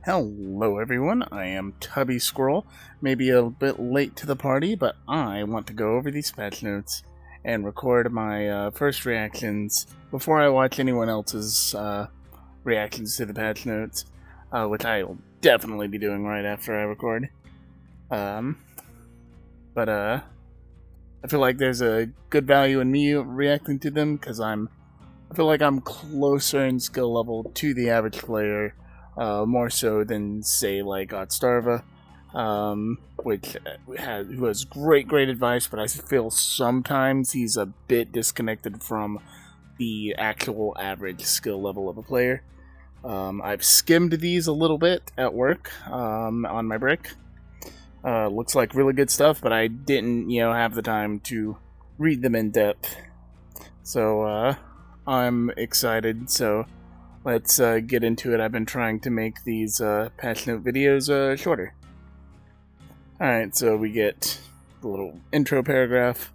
Hello everyone, I am Tubby Squirrel. Maybe a bit late to the party, but I want to go over these patch notes and record my first reactions before I watch anyone else's reactions to the patch notes, which I will definitely be doing right after I record. But I feel like there's a good value in me reacting to them because I feel like I'm closer in skill level to the average player. More so than, say, like Otstarva, who has great advice, but I feel sometimes he's a bit disconnected from the actual average skill level of a player. I've skimmed these a little bit at work on my brick. Looks like really good stuff, but I didn't, have the time to read them in depth. So I'm excited. So let's get into it. I've been trying to make these patch note videos shorter. Alright, so we get the little intro paragraph,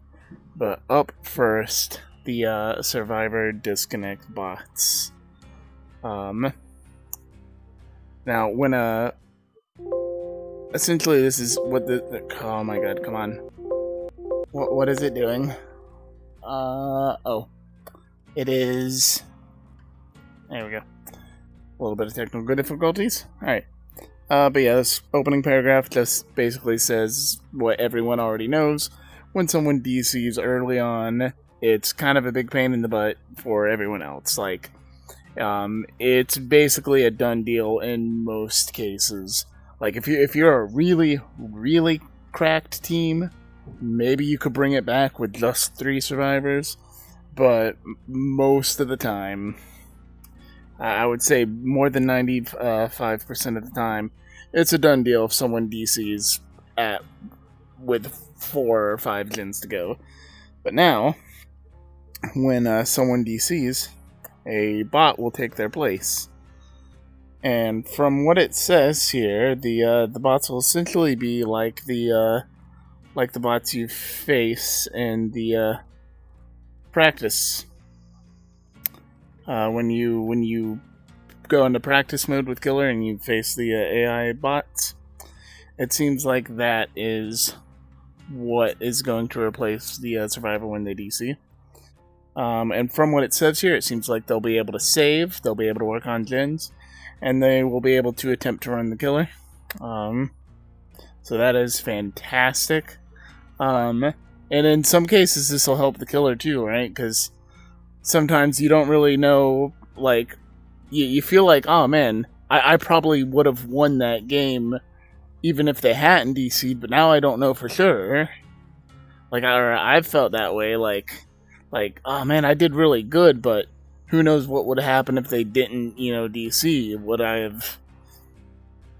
but up first, the survivor disconnect bots. Now, when essentially this is what oh my god, come on. What is it doing? Oh. It is... There we go. A little bit of technical difficulties. Alright. But yeah, this opening paragraph just basically says what everyone already knows. When someone DCs early on, it's kind of a big pain in the butt for everyone else. Like, it's basically a done deal in most cases. Like, if you're a really cracked team, maybe you could bring it back with just 3 survivors. But most of the time, I would say more than 95% of the time, it's a done deal if someone DCs with 4 or 5 gens to go. But now, when someone DCs, a bot will take their place. And from what it says here, the bots will essentially be like the bots you face in the practice. When you go into practice mode with Killer and you face the AI bots, it seems like that is what is going to replace the Survivor when they DC. And from what it says here, it seems like they'll be able to save, they'll be able to work on gens, and they will be able to attempt to run the Killer. So that is fantastic. And in some cases, this will help the Killer too, right? Because sometimes you don't really know, like, you feel like, oh man, I probably would have won that game even if they hadn't DC'd, but now I don't know for sure. Like, I've felt that way, like, oh man, I did really good, but who knows what would happen if they didn't, DC? Would I have...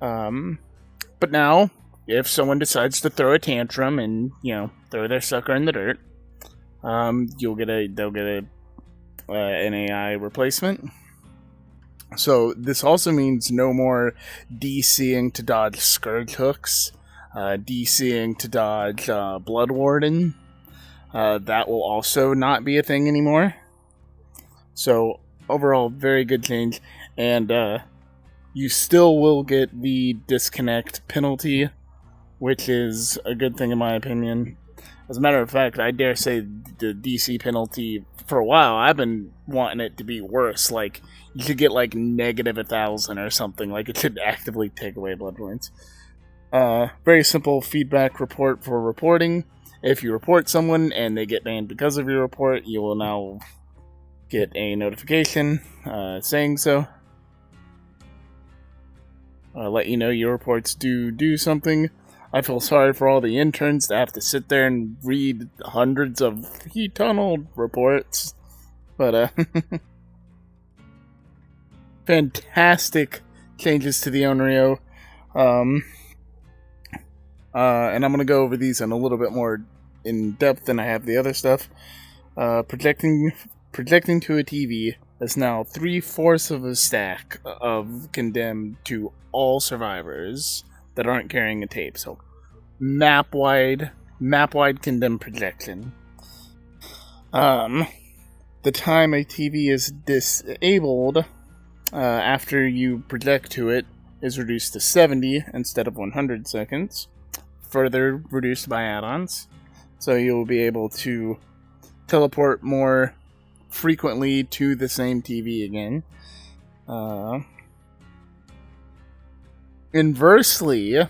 But now, if someone decides to throw a tantrum and, throw their sucker in the dirt, they'll get an AI replacement. So this also means no more DCing to dodge Scourge Hooks, DCing to dodge Blood Warden. That will also not be a thing anymore. So overall, very good change, and you still will get the disconnect penalty, which is a good thing in my opinion. As a matter of fact, I dare say the DC penalty, for a while, I've been wanting it to be worse. Like, you should get, like, negative 1,000 or something. Like, it should actively take away blood points. Very simple feedback report for reporting. If you report someone and they get banned because of your report, you will now get a notification saying so. Let you know your reports do something. I feel sorry for all the interns that have to sit there and read hundreds of he tunneled reports. But, fantastic changes to the Onryo. And I'm going to go over these in a little bit more in depth than I have the other stuff. Projecting to a TV is now 3/4 of a stack of condemned to all survivors that aren't carrying a tape. So map-wide condemned projection. The time a TV is disabled after you project to it is reduced to 70 instead of 100 seconds, further reduced by add-ons. So you'll be able to teleport more frequently to the same TV again. Inversely,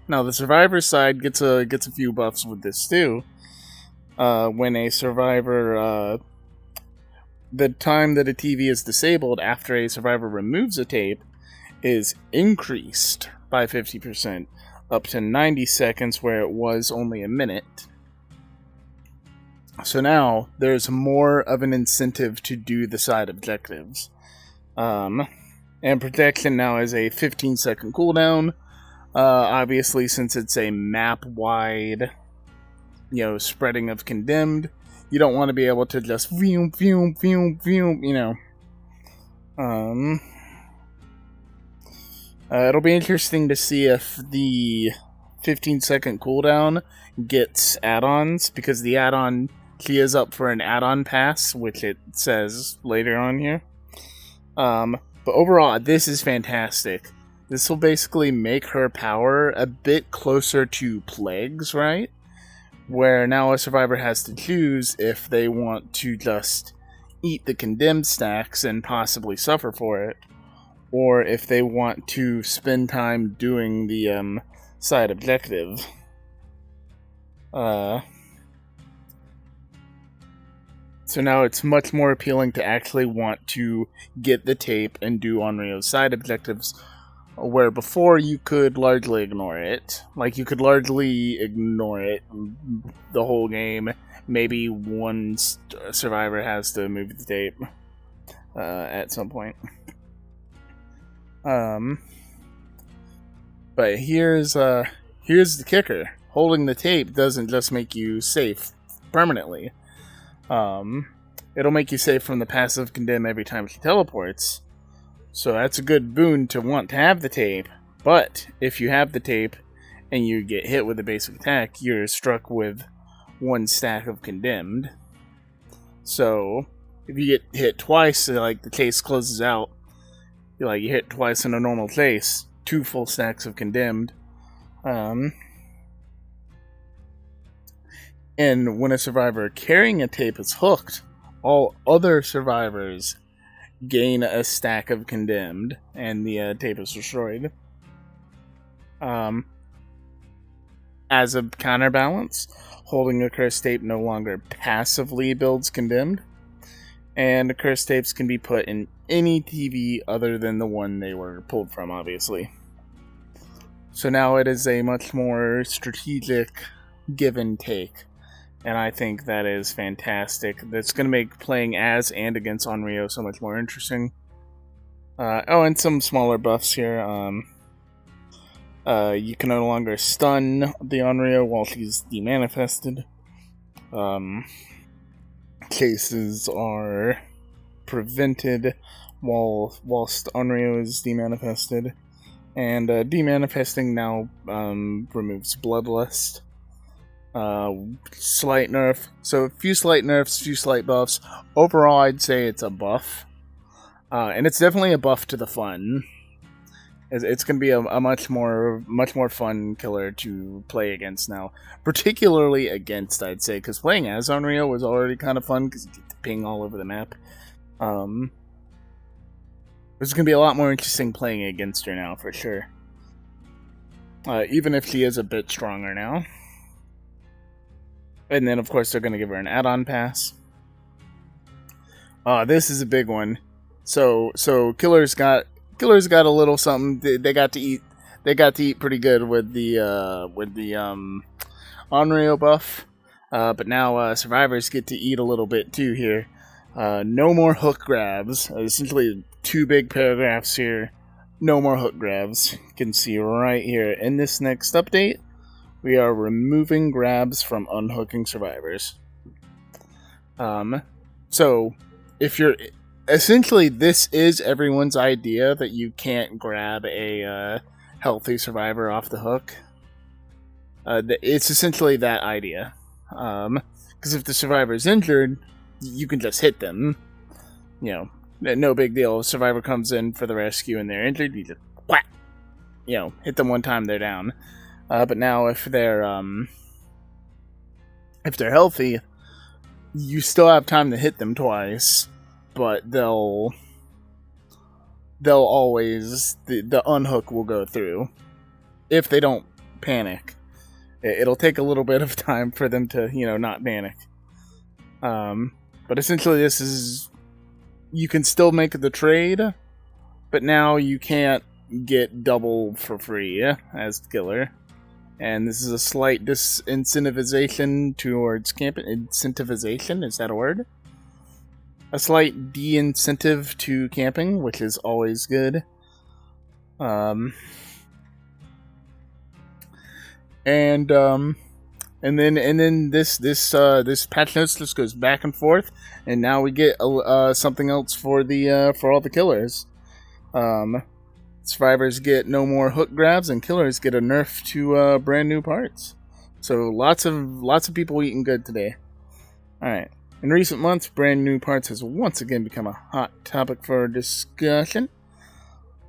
now the survivor side gets a few buffs with this too. When a survivor, the time that a TV is disabled after a survivor removes a tape is increased by 50%, up to 90 seconds where it was only a minute. So now there's more of an incentive to do the side objectives. And protection now is a 15-second cooldown. Obviously, since it's a map-wide, spreading of condemned, you don't want to be able to just it'll be interesting to see if the 15-second cooldown gets add-ons, because the add-on, she is up for an add-on pass, which it says later on here. But overall, this is fantastic. This will basically make her power a bit closer to Plague's, right? Where now a survivor has to choose if they want to just eat the condemned stacks and possibly suffer for it, or if they want to spend time doing the side objective. So now it's much more appealing to actually want to get the tape and do Onryo's side objectives, where before you could largely ignore it. Like, you could largely ignore it the whole game. Maybe one survivor has to move the tape at some point. But here's the kicker. Holding the tape doesn't just make you safe permanently. It'll make you safe from the passive condemn every time she teleports. So that's a good boon to want to have the tape. But if you have the tape and you get hit with a basic attack, you're struck with one stack of condemned. So if you get hit twice, like the case closes out, you hit twice in a normal case, 2 full stacks of condemned. And when a survivor carrying a tape is hooked, all other survivors gain a stack of condemned, and the tape is destroyed. As a counterbalance, holding a cursed tape no longer passively builds condemned, and the cursed tapes can be put in any TV other than the one they were pulled from, obviously. So now it is a much more strategic give and take. And I think that is fantastic. That's going to make playing as and against Onryo so much more interesting. And some smaller buffs here. You can no longer stun the Onryo while she's demanifested. Cases are prevented whilst Onryo is demanifested. And demanifesting now removes Bloodlust. Slight nerf. So a few slight nerfs, few slight buffs. Overall, I'd say it's a buff. And it's definitely a buff to the fun. It's going to be a much more fun killer to play against now. Particularly against, I'd say, because playing as Onryo was already kind of fun because you get to ping all over the map. It's going to be a lot more interesting playing against her now, for sure. Even if she is a bit stronger now. And then, of course, they're going to give her an add-on pass. This is a big one. So Killer's got a little something. They got to eat. They got to eat pretty good with the Onryo buff. But now survivors get to eat a little bit too here. No more hook grabs. Essentially, 2 big paragraphs here. No more hook grabs. You can see right here in this next update. We are removing grabs from unhooking survivors. So, if you're... Essentially, this is everyone's idea that you can't grab a healthy survivor off the hook. It's essentially that idea. Because if the survivor is injured, you can just hit them. No big deal. If a survivor comes in for the rescue and they're injured, you just whack! hit them one time, they're down. But now if they're healthy, you still have time to hit them twice, but they'll always the unhook will go through if they don't panic. It'll take a little bit of time for them to not panic. But essentially, this is, you can still make the trade, but now you can't get double for free as killer. And this is a slight disincentivization towards camping. Incentivization, is that a word? A slight de-incentive to camping, which is always good. And then this patch notes just goes back and forth, and now we get something else for all the killers. Survivors get no more hook grabs, and killers get a nerf to brand new parts. So lots of people eating good today. All right. In recent months, brand new parts has once again become a hot topic for discussion.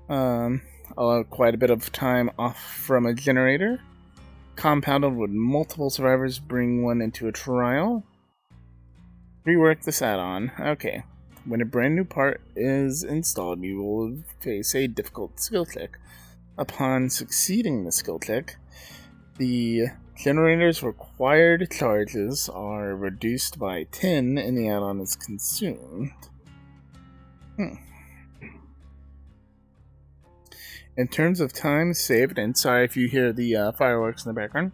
Quite a bit of time off from a generator, compounded with multiple survivors bring one into a trial. Rework this add-on. Okay. When a brand new part is installed, you will face a difficult skill check. Upon succeeding the skill check, the generator's required charges are reduced by 10 and the add-on is consumed. In terms of time saved, and sorry if you hear the fireworks in the background,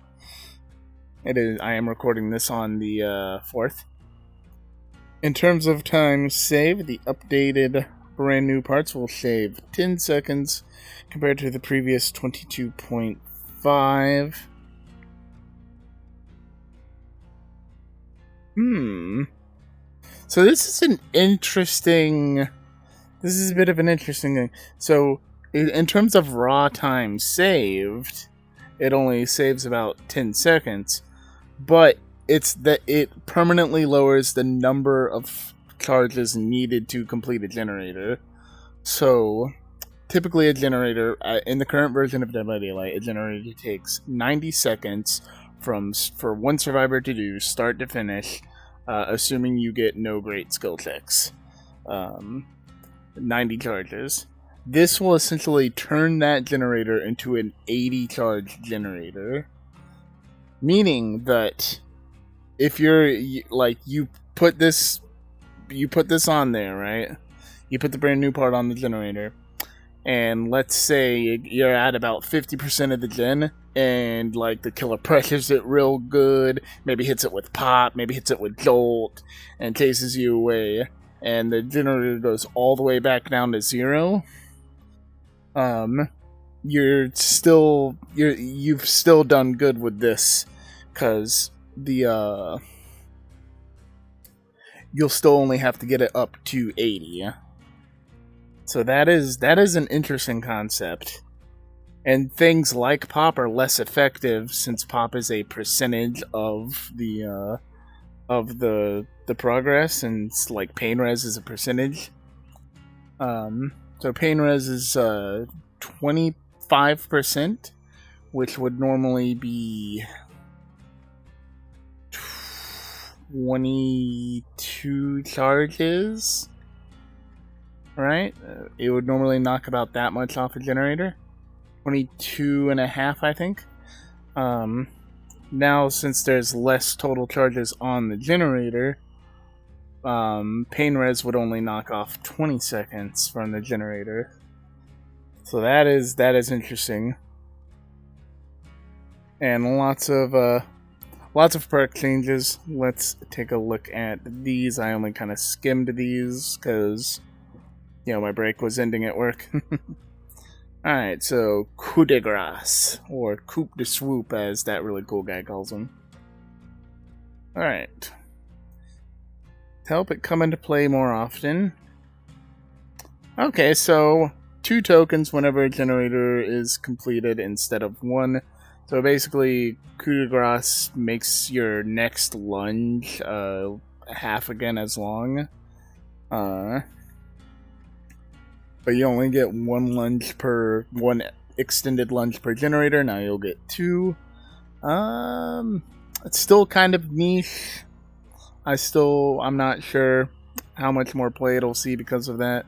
I am recording this on the 4th. In terms of time saved, the updated brand new parts will save 10 seconds compared to the previous 22.5. So this is a bit of an interesting thing. So in terms of raw time saved, it only saves about 10 seconds, but it's that it permanently lowers the number of charges needed to complete a generator. So typically a generator, in the current version of Dead by Daylight, a generator takes 90 seconds for one survivor to do start to finish, assuming you get no great skill checks. 90 charges. This will essentially turn that generator into an 80 charge generator, meaning that if you're you put this on there, right? You put the brand new part on the generator, and let's say you're at about 50% of the gen, and the killer pressures it real good, maybe hits it with pop, maybe hits it with jolt, and chases you away, and the generator goes all the way back down to 0. You've still done good with this, because you'll still only have to get it up to 80. So that is an interesting concept. And things like pop are less effective since pop is a percentage of the progress, and like pain res is a percentage. So pain res is 25%, which would normally be 22 charges, right? It would normally knock about that much off a generator. 22 and a half, I think. Now, since there's less total charges on the generator, pain res would only knock off 20 seconds from the generator. So that is interesting. And lots of perk changes. Let's take a look at these. I only kind of skimmed these because, my break was ending at work. Alright, so coup de grace, or coup de swoop, as that really cool guy calls them. Alright. To help it come into play more often. Okay, so 2 tokens whenever a generator is completed instead of 1. So basically, coup de grace makes your next lunge half again as long. But you only get 1 lunge per 1 extended lunge per generator. Now you'll get 2. It's still kind of niche. I'm not sure how much more play it'll see because of that.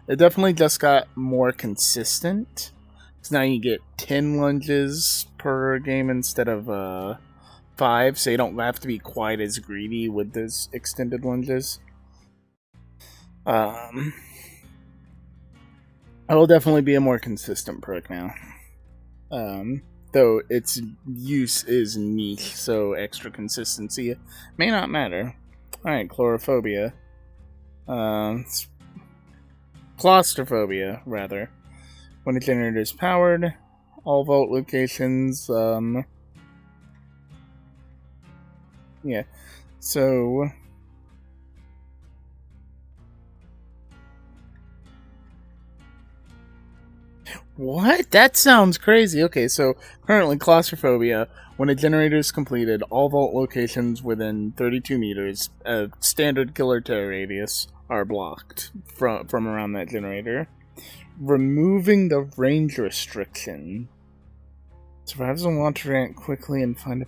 It definitely just got more consistent. So now you get 10 lunges per game instead of 5, so you don't have to be quite as greedy with those extended lunges. It'll definitely be a more consistent perk now. Though its use is niche, so extra consistency may not matter. Alright, chlorophobia. Claustrophobia, rather. When a generator is powered, all vault locations, yeah. So what? That sounds crazy. Okay, so currently claustrophobia. When a generator is completed, all vault locations within 32 meters, a standard killer terror radius, are blocked from around that generator. Removing the range restriction. Survivors will launch a ramp quickly and find a...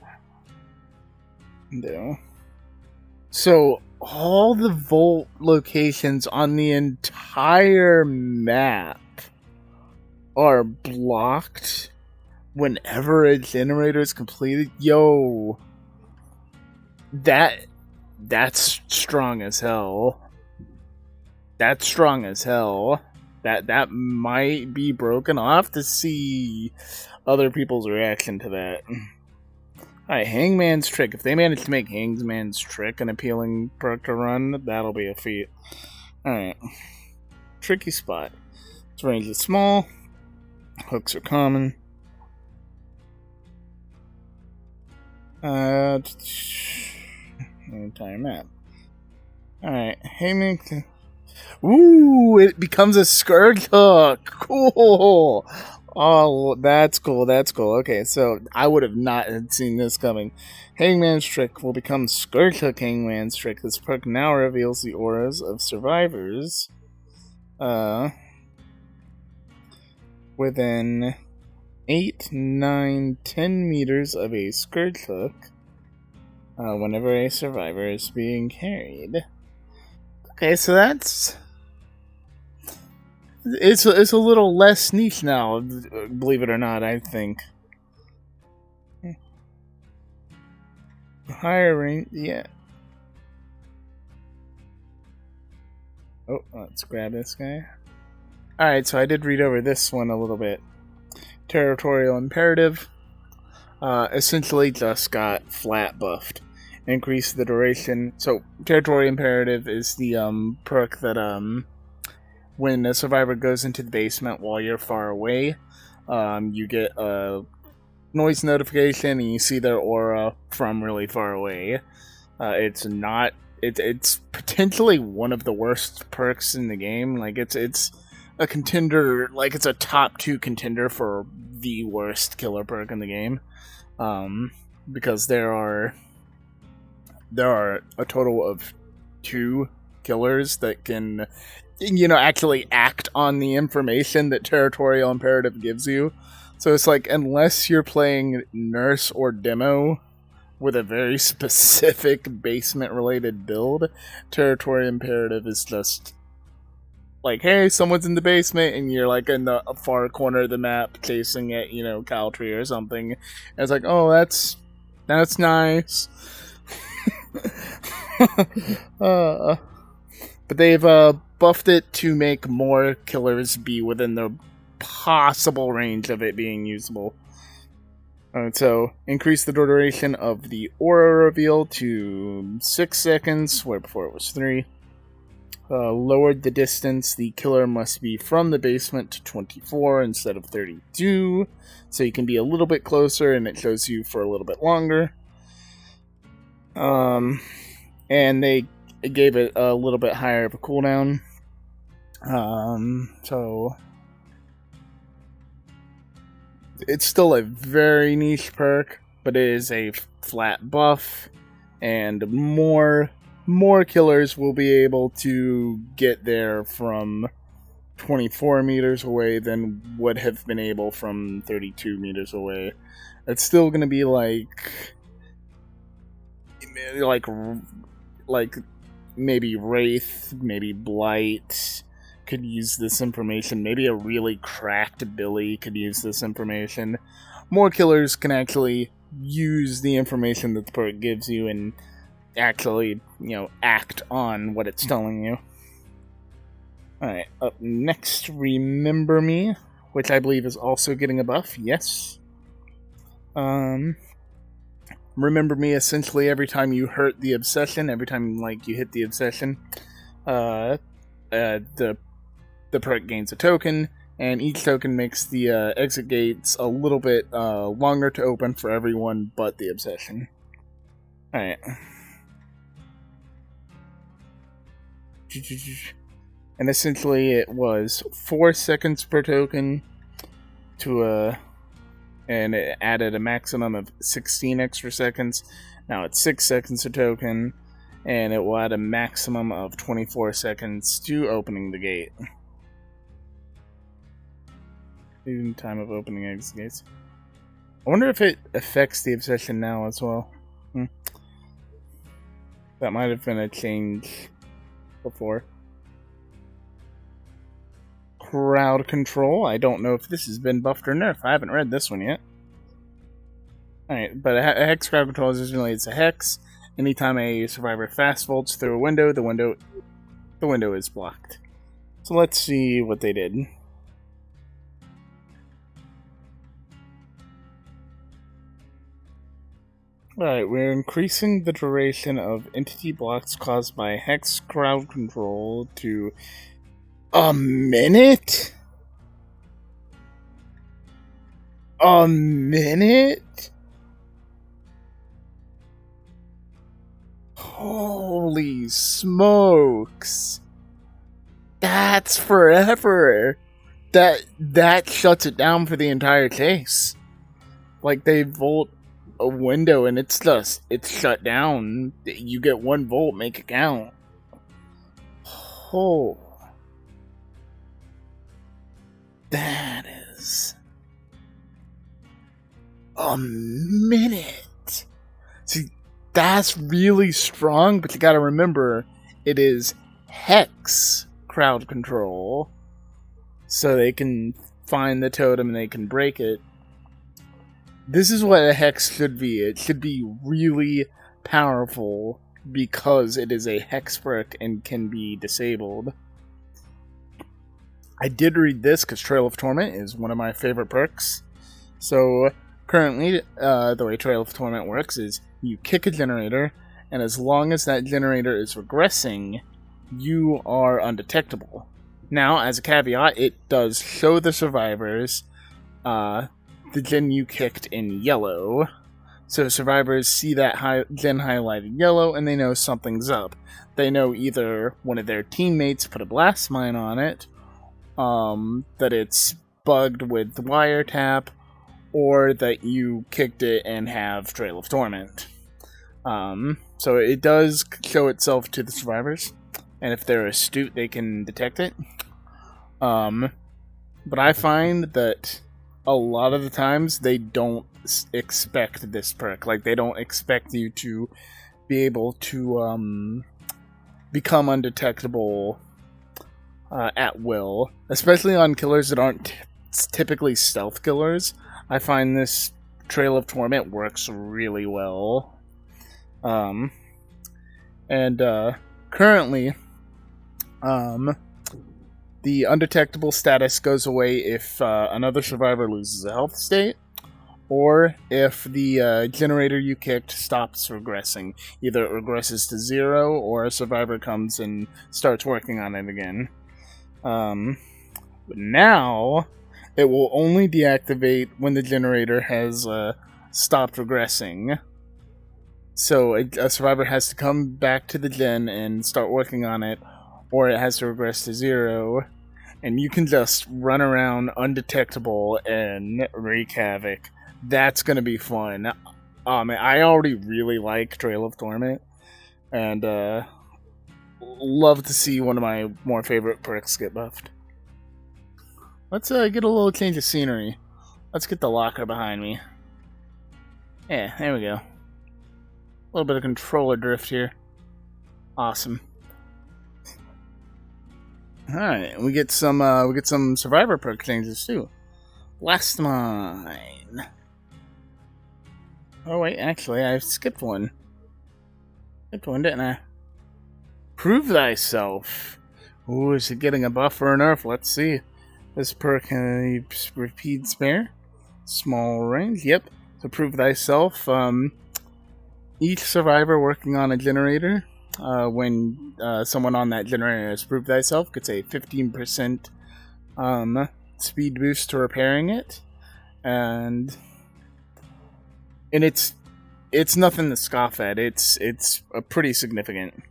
No. So, all the vault locations on the entire map are blocked whenever a generator is completed. Yo, that's strong as hell. That's strong as hell. That might be broken. I'll have to see other people's reaction to that. Alright, Hangman's Trick. If they manage to make Hangman's Trick an appealing perk to run, that'll be a feat. Alright. Tricky Spot. Its range is small. Hooks are common. Entire map. Alright, Hangman. Ooh, it becomes a Scourge Hook. Cool. Oh, that's cool. That's cool. Okay, so I would have not seen this coming. Hangman's Trick will become Scourge Hook Hangman's Trick. This perk now reveals the auras of survivors within 8, 9, 10 meters of a Scourge Hook whenever a survivor is being carried. Okay, so that's... It's a little less niche now, believe it or not, I think. Higher range, yeah. Oh, let's grab this guy. Alright, so I did read over this one a little bit. Territorial Imperative. Essentially just got flat buffed. Increase the duration. So, Territorial Imperative is the perk that when a survivor goes into the basement while you're far away, you get a noise notification and you see their aura from really far away. It's potentially one of the worst perks in the game. Like it's a contender, like it's a top 2 contender for the worst killer perk in the game. Because there are a total of 2 killers that can, actually act on the information that Territorial Imperative gives you. So it's like, unless you're playing Nurse or Demo with a very specific basement-related build, Territorial Imperative is just like, hey, someone's in the basement, and you're like in the far corner of the map chasing at, Cow Tree or something. And it's like, oh, that's nice. But they've buffed it to make more killers be within the possible range of it being usable. Alright, so increase the duration of the aura reveal to 6 seconds, where before it was 3. Lowered the distance the killer must be from the basement to 24 instead of 32, so you can be a little bit closer and it shows you for a little bit longer. And they gave it a little bit higher of a cooldown. So it's still a very niche perk, but it is a flat buff, and more killers will be able to get there from 24 meters away than would have been able from 32 meters away. It's still going to be like maybe Wraith, maybe Blight could use this information. Maybe a really cracked Billy could use this information. More killers can actually use the information that the perk gives you and actually, act on what it's telling you. Alright, up next, Remember Me, which I believe is also getting a buff, yes. Remember Me, essentially every time you hurt the obsession, every time you hit the obsession, the perk gains a token, and each token makes the exit gates a little bit longer to open for everyone but the obsession. Alright. And essentially it was 4 seconds per token and it added a maximum of 16 extra seconds. Now it's 6 seconds a token, and it will add a maximum of 24 seconds to opening the gate. Even time of opening exit gates. I wonder if it affects the obsession now as well. That might have been a change before. Crowd control. I don't know if this has been buffed or nerfed. I haven't read this one yet. Alright, but a hex crowd control is usually it's a hex. Anytime a survivor fast vaults through a window, the window is blocked. So let's see what they did. Alright, we're increasing the duration of entity blocks caused by hex crowd control to a minute? A minute? Holy smokes. That's forever. That shuts it down for the entire case. Like, they volt a window and it's shut down. You get 1 volt, make it count. Oh. That is a minute. See, that's really strong, but you gotta remember, it is hex crowd control. So they can find the totem and they can break it. This is what a hex should be. It should be really powerful because it is a hex perk and can be disabled. I did read this because Trail of Torment is one of my favorite perks. So currently, the way Trail of Torment works is you kick a generator, and as long as that generator is regressing, you are undetectable. Now, as a caveat, it does show the survivors the gen you kicked in yellow. So survivors see that gen highlighted yellow, and they know something's up. They know either one of their teammates put a blast mine on it, that it's bugged with the wiretap, or that you kicked it and have Trail of Torment. So it does show itself to the survivors, and if they're astute, they can detect it. But I find that a lot of the times they don't expect this perk. Like, they don't expect you to be able to become undetectable at will, especially on killers that aren't typically stealth killers. I find this Trail of Torment works really well. Currently, the undetectable status goes away if another survivor loses a health state, or if the generator you kicked stops regressing. Either it regresses to 0, or a survivor comes and starts working on it again. But now, it will only deactivate when the generator has stopped regressing. So a survivor has to come back to the gen and start working on it, or it has to regress to 0, and you can just run around undetectable and wreak havoc. That's going to be fun. I already really like Trail of Torment, and love to see one of my more favorite perks get buffed. Let's get a little change of scenery. Let's get the locker behind me. Yeah, there we go. A little bit of controller drift here. Awesome. Alright, we get some survivor perk changes too. Blast Mine. Oh wait, actually I skipped one. Skipped one, didn't I? Prove Thyself. Ooh, is it getting a buff or a nerf? Let's see. This perk can repeat spare. Small range, yep. So Prove Thyself. Each survivor working on a generator, when someone on that generator has Proved Thyself, gets a 15% speed boost to repairing it. And it's nothing to scoff at. It's a pretty significant.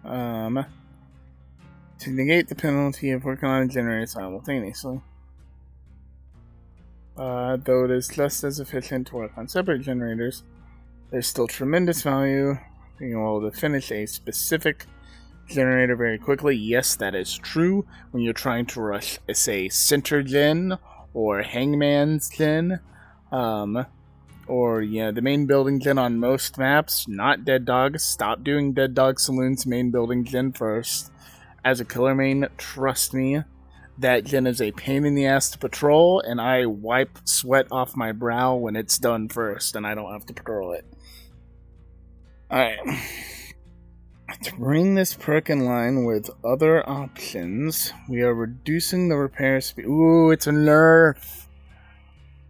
To negate the penalty of working on a generator simultaneously. Though it is just as efficient to work on separate generators, there's still tremendous value being able to finish a specific generator very quickly. Yes, that is true when you're trying to rush, say, Center Gen or Hangman's Gen, or the main building gen on most maps, not Dead Dog. Stop doing Dead Dog Saloon's main building gen first. As a killer main, trust me, that gen is a pain in the ass to patrol, and I wipe sweat off my brow when it's done first, and I don't have to patrol it. Alright. To bring this perk in line with other options, we are reducing the repair speed. Ooh, it's a nerf.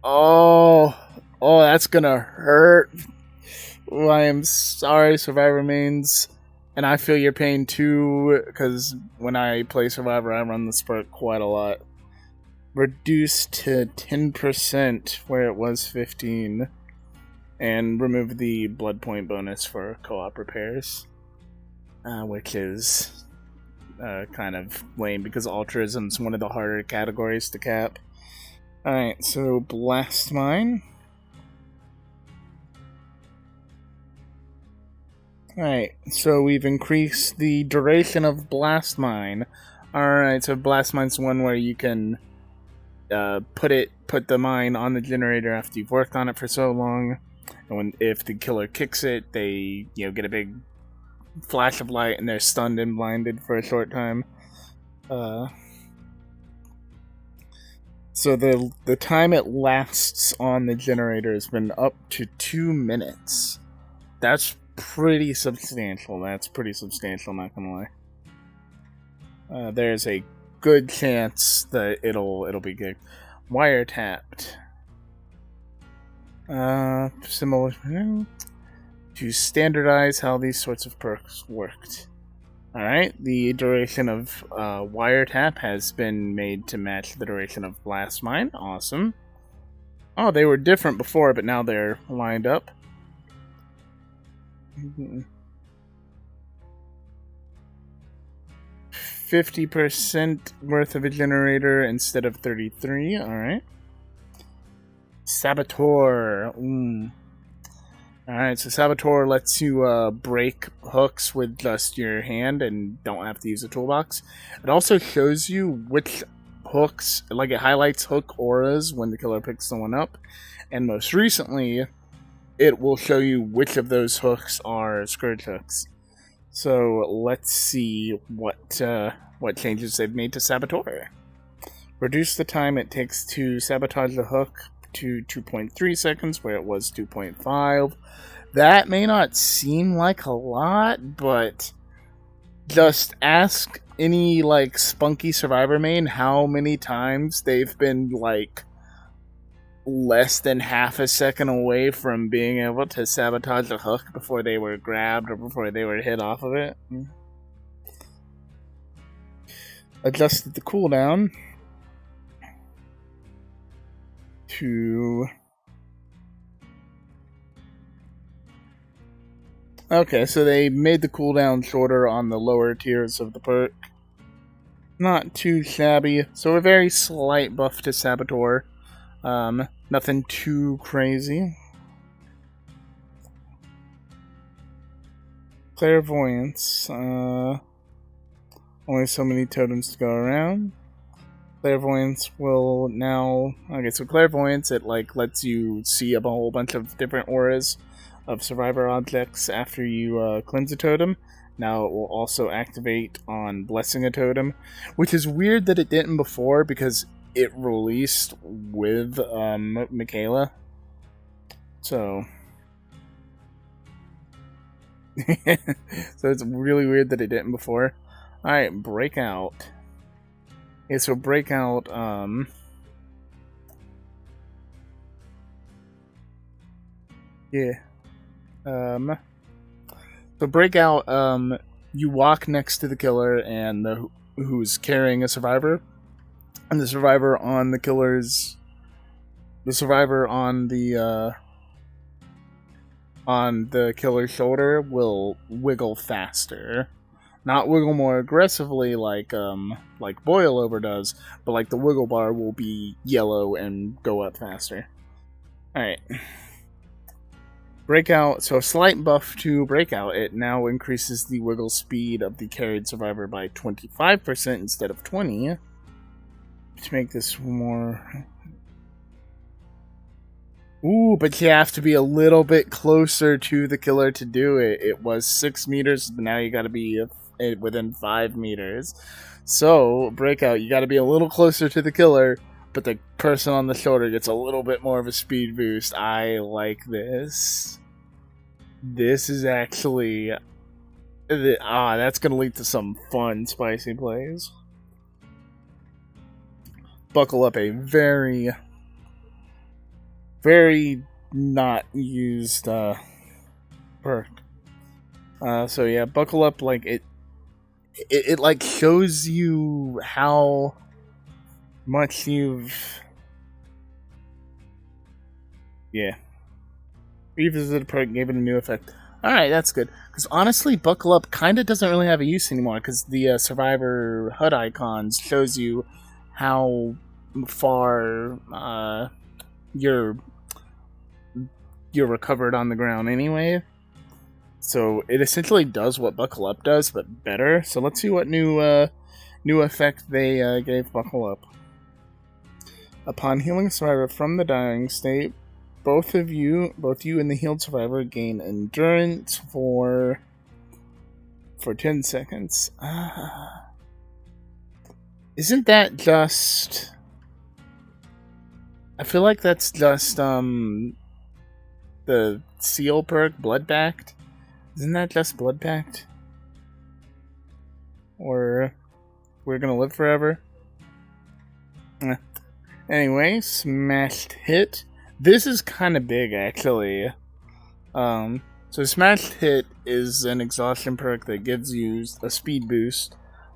Oh, that's gonna hurt. Ooh, I am sorry, Survivor mains. And I feel your pain too, because when I play Survivor, I run this perk quite a lot. Reduced to 10% where it was 15%. And remove the blood point bonus for co-op repairs. Which is kind of lame because altruism is one of the harder categories to cap. Alright, so Blast Mine. Alright, so we've increased the duration of Blast Mine. Alright, so Blast Mine's one where you can put the mine on the generator after you've worked on it for so long. And if the killer kicks it, they get a big flash of light and they're stunned and blinded for a short time. So the time it lasts on the generator has been up to 2 minutes. That's pretty substantial. Not gonna lie. There's a good chance that it'll be good. Wiretapped. Similar to standardize how these sorts of perks worked. Alright, the duration of Wiretap has been made to match the duration of Blast Mine. Awesome. Oh, they were different before, but now they're lined up. 50% worth of a generator instead of 33. Alright. Saboteur. Alright, so Saboteur lets you break hooks with just your hand and don't have to use a toolbox. It also shows you which hooks, like it highlights hook auras when the killer picks someone up. And most recently, it will show you which of those hooks are scourge hooks. So let's see what changes they've made to Saboteur. Reduce the time it takes to sabotage the hook to 2.3 seconds, where it was 2.5. That may not seem like a lot, but just ask any spunky Survivor main how many times they've been less than half a second away from being able to sabotage a hook before they were grabbed or before they were hit off of it. Adjusted the cooldown to... Okay, so they made the cooldown shorter on the lower tiers of the perk. Not too shabby. So a very slight buff to Saboteur. Nothing too crazy. Clairvoyance. Only so many totems to go around. Clairvoyance will now... Okay, so Clairvoyance, it like lets you see a whole bunch of different auras of survivor objects after you cleanse a totem. Now it will also activate on blessing a totem, which is weird that it didn't before because it released with Michaela. So... so it's really weird that it didn't before. Alright, Breakout. Okay, so Breakout, yeah. So Breakout, you walk next to the killer and who's carrying a survivor. And the survivor on the killer's... The survivor on the killer's shoulder will wiggle faster. Not wiggle more aggressively like Boilover does, but like the wiggle bar will be yellow and go up faster. Alright. Breakout, so a slight buff to Breakout. It now increases the wiggle speed of the carried survivor by 25% instead of 20%. To make this more... Ooh, but you have to be a little bit closer to the killer to do it. It was 6 meters, but now you gotta be within 5 meters. So, Breakout, you gotta be a little closer to the killer, but the person on the shoulder gets a little bit more of a speed boost. I like this. This is actually... that's gonna lead to some fun, spicy plays. Buckle up a very not used perk. So yeah, Buckle Up, like it like shows you how much you've revisited a perk, gave it a new effect. Alright, that's good. Because honestly, Buckle Up kind of doesn't really have a use anymore, because the Survivor HUD icons shows you how far you're recovered on the ground anyway. So it essentially does what Buckle Up does, but better. So let's see what new effect they gave Buckle Up. Upon healing a survivor from the dying state, both you and the healed survivor gain endurance for 10 seconds. Isn't that just... I feel like that's just the seal perk, Bloodbacked. Isn't that just Bloodbacked? Or We're Gonna Live Forever? Anyway, Smashed Hit. This is kind of big, actually. So Smashed Hit is an exhaustion perk that gives you a speed boost.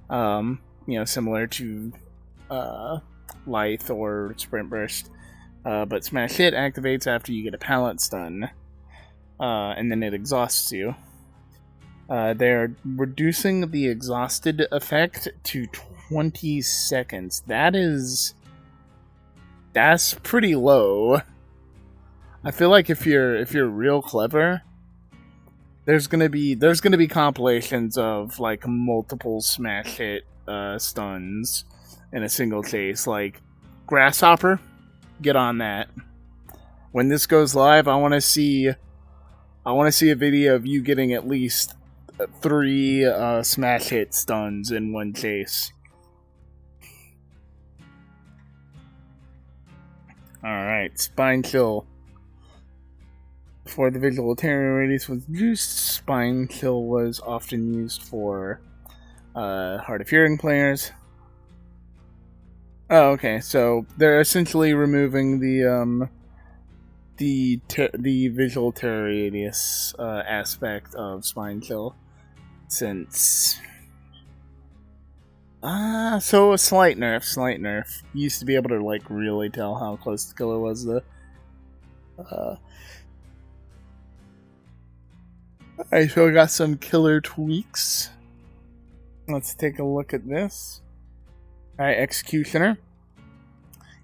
Similar to Lithe or Sprint Burst. But Smash Hit activates after you get a pallet stun. And then it exhausts you. They're reducing the exhausted effect to 20 seconds. That's pretty low. I feel like if you're real clever, there's gonna be compilations of like multiple Smash Hit stuns in a single chase. Like Grasshopper, get on that. When this goes live, I want to see a video of you getting at least 3 Smash Hit stuns in one chase. Alright, Spine Chill. Before the visual tearing radius was used, Spine Chill was often used for hard of hearing players. Oh, okay, so they're essentially removing the visual terror radius aspect of Spine Chill, since so a slight nerf. You used to be able to like really tell how close the killer was. Alright, so we got some killer tweaks. Let's take a look at this. Alright, Executioner.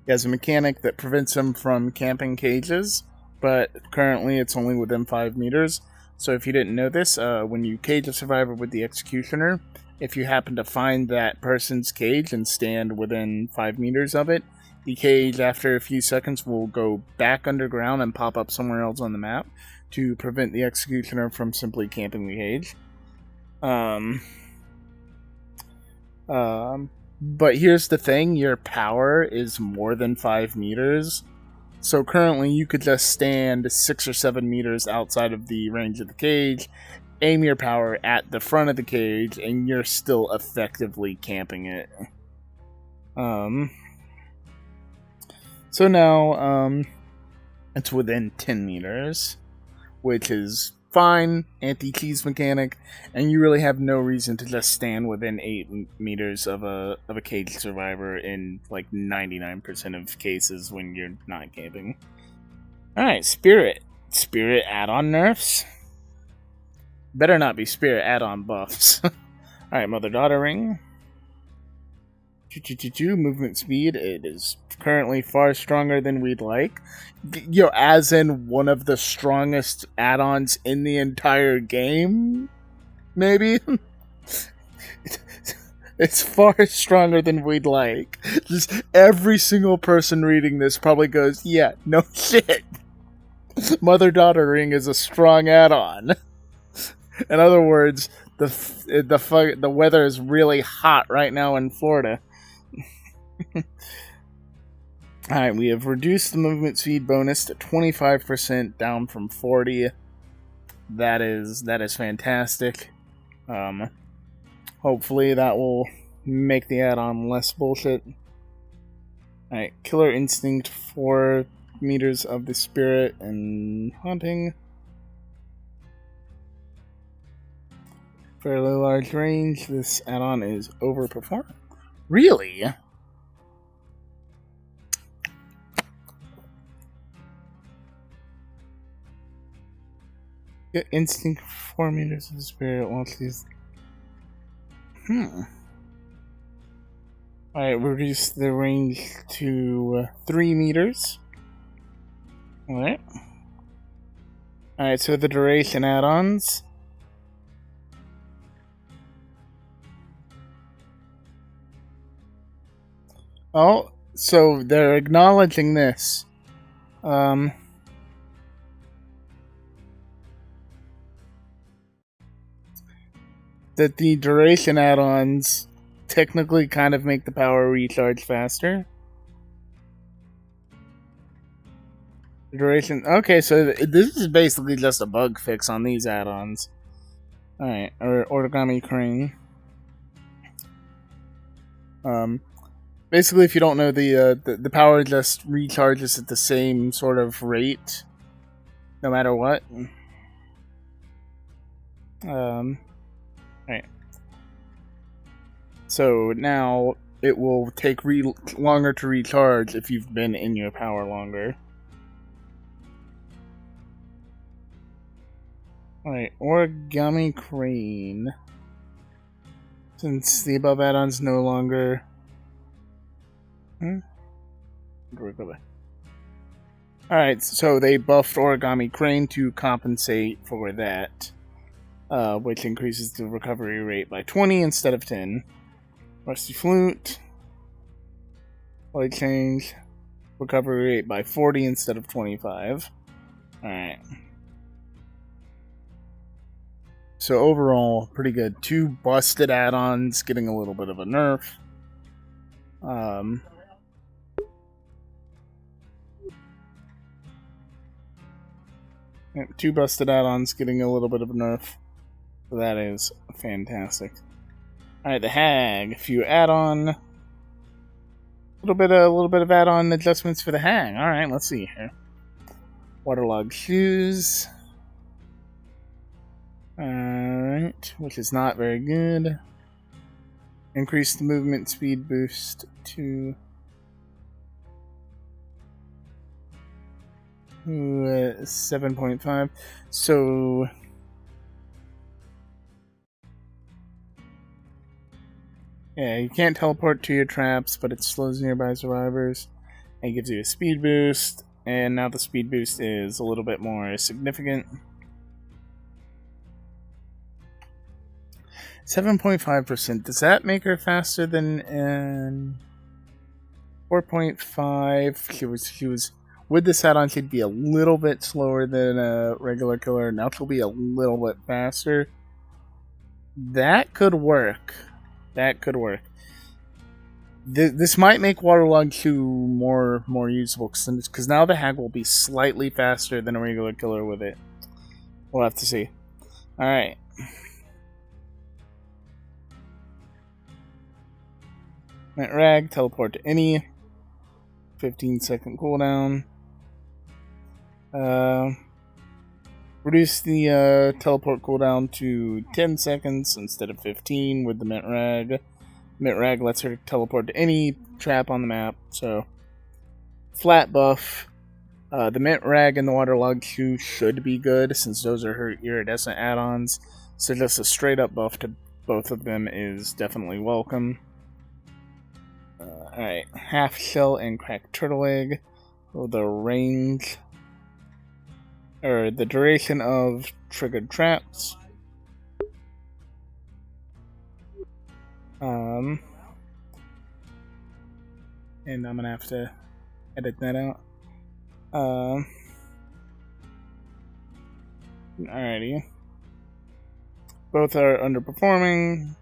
He has a mechanic that prevents him from camping cages, but currently it's only within 5 meters. So if you didn't know this, when you cage a survivor with the Executioner, if you happen to find that person's cage and stand within 5 meters of it, the cage, after a few seconds, will go back underground and pop up somewhere else on the map to prevent the executioner from simply camping the cage. But here's the thing, your power is more than 5 meters. So currently you could just stand 6 or 7 meters outside of the range of the cage, aim your power at the front of the cage, and you're still effectively camping it. So now, it's within 10 meters, which is fine, anti-cheese mechanic, and you really have no reason to just stand within 8 meters of a cage survivor in like 99% of cases when you're not camping. Alright, Spirit. Spirit add-on nerfs? Better not be Spirit add-on buffs. Alright, Mother-Daughter Ring. Movement speed. It is currently far stronger than we'd like. As in one of the strongest add-ons in the entire game? Maybe? It's far stronger than we'd like. Just every single person reading this probably goes, yeah, no shit. Mother-Daughter Ring is a strong add-on. In other words, the weather is really hot right now in Florida. Alright, we have reduced the movement speed bonus to 25%, down from 40. That is fantastic. Hopefully that will make the add-on less bullshit. Alright, Killer Instinct, 4 meters of the Spirit and Haunting. Fairly large range. This add-on is overperforming. Really? Get Instinct 4 meters of the Spirit once these. Alright, reduce the range to 3 meters. Alright. Alright, so the duration add-ons. Oh, so they're acknowledging this. That the duration add-ons technically kind of make the power recharge faster. The duration... Okay, so this is basically just a bug fix on these add-ons. Alright, or Origami Crane. Basically, if you don't know, the power just recharges at the same sort of rate, no matter what. Right. So now it will take longer to recharge if you've been in your power longer. Alright, Origami Crane. Since the above add-on's no longer... Alright, so they buffed Origami Crane to compensate for that. Which increases the recovery rate by 20 instead of 10. Rusty Flute. Light change. Recovery rate by 40 instead of 25. Alright. So overall, pretty good. 2 busted add-ons, getting a little bit of a nerf. 2 busted add-ons, getting a little bit of a nerf. So that is fantastic. Alright, the Hag. A few add-on. A little bit of add-on adjustments for the Hag. Alright, let's see here. Waterlogged Shoes. Alright, which is not very good. Increase the movement speed boost to 7.5. So yeah, you can't teleport to your traps, but it slows nearby survivors and gives you a speed boost. And now the speed boost is a little bit more significant. 7.5%. Does that make her faster than 4.5? She was with this add-on. She'd be a little bit slower than a regular killer. Now she'll be a little bit faster. That could work. That could work. This might make Waterlog 2 more usable because now the hag will be slightly faster than a regular killer with it. We'll have to see. All right. Mint Rag, teleport to any. 15-second cooldown. Reduce the teleport cooldown to 10 seconds instead of 15 with the Mint Rag. Mint Rag lets her teleport to any trap on the map, so flat buff. The Mint Rag and the Waterlog 2 should be good since those are her iridescent add-ons, so just a straight up buff to both of them is definitely welcome. Alright, half shell and cracked turtle egg. The range, or the duration of triggered traps. And I'm gonna have to edit that out. Alrighty. Both are underperforming.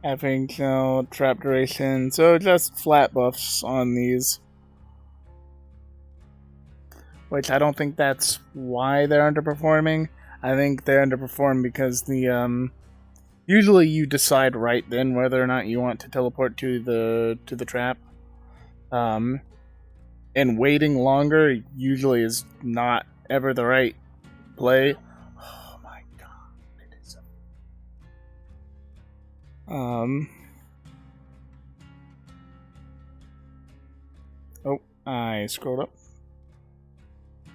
Having trap duration, so just flat buffs on these. Which I don't think that's why they're underperforming. I think they're underperformed because the usually you decide right then whether or not you want to teleport to the trap. And waiting longer usually is not ever the right play. Oh my god, it is. Oh, I scrolled up.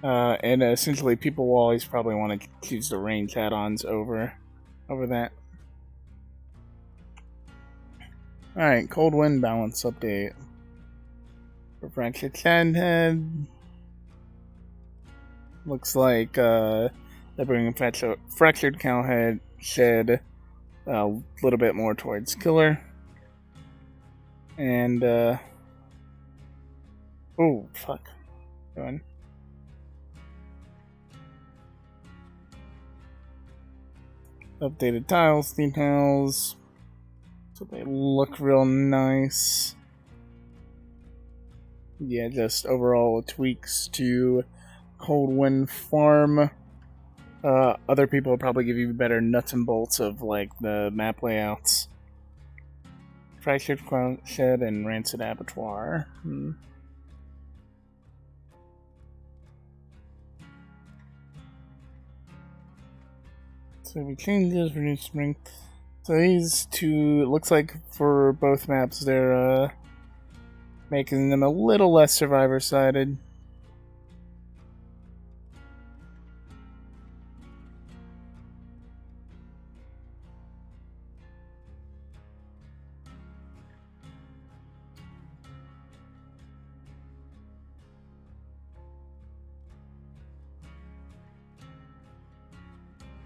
And essentially, people will always probably want to choose the range add-ons over that. Alright, Cold Wind Balance Update. For Fractured Head. Looks like they're bringing Fractured Cowhead Shed a little bit more towards Killer. And, oh, fuck. Go on. Updated tiles, details, so they look real nice. Yeah, just overall tweaks to Cold Wind Farm. Other people will probably give you better nuts and bolts of like the map layouts. Fractured Shed and Rancid Abattoir. So we changes, reduce strength. So these two, it looks like for both maps, they're making them a little less survivor-sided.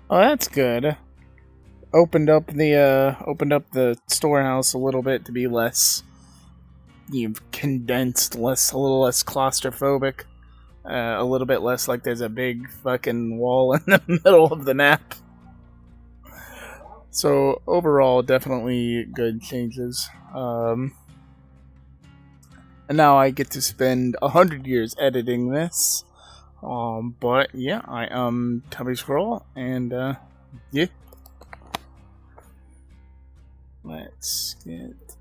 Oh, that's good. Opened up the storehouse a little bit to be less, condensed, a little less claustrophobic, a little bit less like there's a big fucking wall in the middle of the map. So overall, definitely good changes. And now I get to spend 100 years editing this. But yeah, I am Tubby Squirrel, and yeah. Let's get